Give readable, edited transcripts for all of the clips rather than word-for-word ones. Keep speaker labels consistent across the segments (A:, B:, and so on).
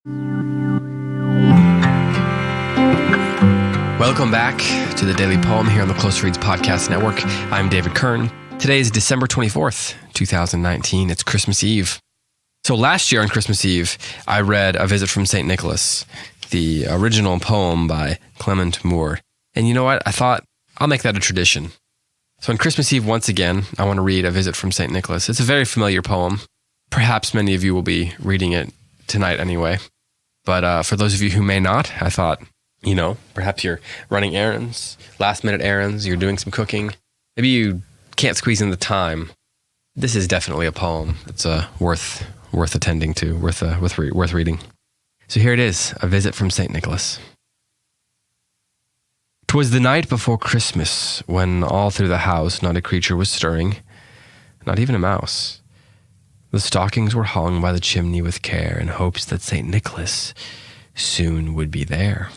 A: Welcome back to the Daily Poem here on the Close Reads Podcast Network. I'm David Kern. Today is December 24th, 2019. It's Christmas Eve. So last year on Christmas Eve, I read A Visit from St. Nicholas, the original poem by Clement Moore. And you know what? I thought I'll make that a tradition. So on Christmas Eve, once again, I want to read A Visit from St. Nicholas. It's a very familiar poem. Perhaps many of you will be reading it tonight anyway. But for those of you who may not, I thought, perhaps you're running errands, last-minute errands, you're doing some cooking. Maybe you can't squeeze in the time. This is definitely a poem that's worth attending to, worth reading. So here it is, A Visit from St. Nicholas. 'Twas the night before Christmas, when all through the house not a creature was stirring, not even a mouse. The stockings were hung by the chimney with care, in hopes that St. Nicholas soon would be there.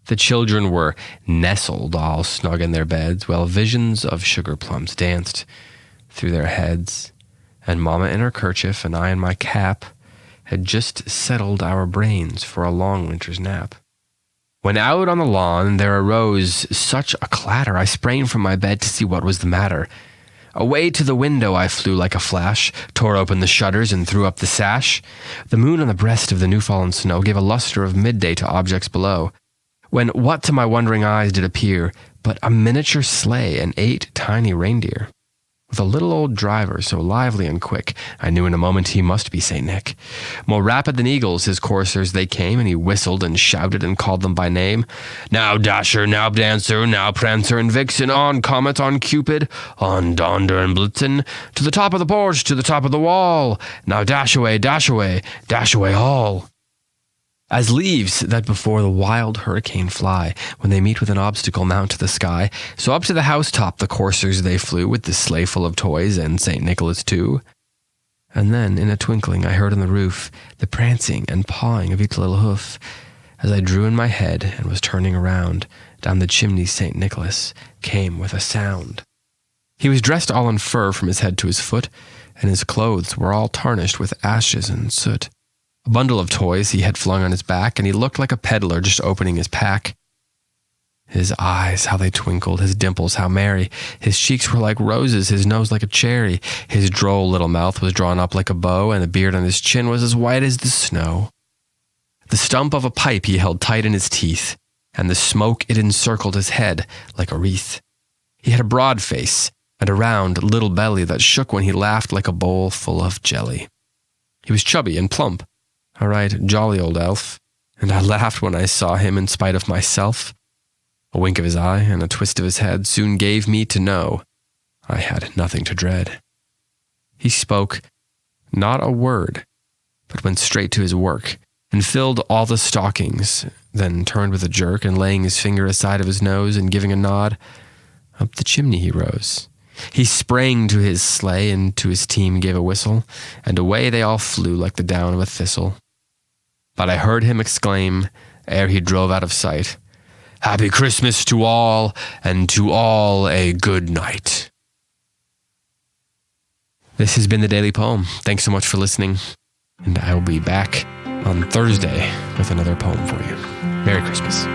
A: The children were nestled all snug in their beds, while visions of sugar plums danced through their heads, and Mama in her kerchief and I in my cap had just settled our brains for a long winter's nap. When out on the lawn there arose such a clatter, I sprang from my bed to see what was the matter. Away to the window I flew like a flash, tore open the shutters and threw up the sash. The moon on the breast of the new-fallen snow gave a luster of midday to objects below, when what to my wondering eyes did appear but a miniature sleigh and 8 tiny reindeer, with a little old driver so lively and quick, I knew in a moment he must be St. Nick. More rapid than eagles his coursers they came, and he whistled and shouted and called them by name. Now Dasher, now Dancer, now Prancer and Vixen, on Comet, on Cupid, on Donder and Blitzen, to the top of the porch, to the top of the wall. Now dash away, dash away, dash away all. As leaves that before the wild hurricane fly, when they meet with an obstacle mount to the sky, so up to the housetop the coursers they flew, with the sleigh full of toys and St. Nicholas too. And then, in a twinkling, I heard on the roof the prancing and pawing of each little hoof. As I drew in my head and was turning around, down the chimney St. Nicholas came with a sound. He was dressed all in fur from his head to his foot, and his clothes were all tarnished with ashes and soot. A bundle of toys he had flung on his back, and he looked like a peddler just opening his pack. His eyes, how they twinkled, his dimples, how merry. His cheeks were like roses, his nose like a cherry. His droll little mouth was drawn up like a bow, and the beard on his chin was as white as the snow. The stump of a pipe he held tight in his teeth, and the smoke it encircled his head like a wreath. He had a broad face, and a round little belly that shook when he laughed like a bowl full of jelly. He was chubby and plump, a right jolly old elf, and I laughed when I saw him in spite of myself. A wink of his eye and a twist of his head soon gave me to know I had nothing to dread. He spoke not a word, but went straight to his work, and filled all the stockings, then turned with a jerk, and laying his finger aside of his nose and giving a nod, up the chimney he rose. He sprang to his sleigh and to his team gave a whistle, and away they all flew like the down of a thistle. But I heard him exclaim, ere he drove out of sight, "Happy Christmas to all, and to all a good night." This has been the Daily Poem. Thanks so much for listening, and I will be back on Thursday with another poem for you. Merry Christmas.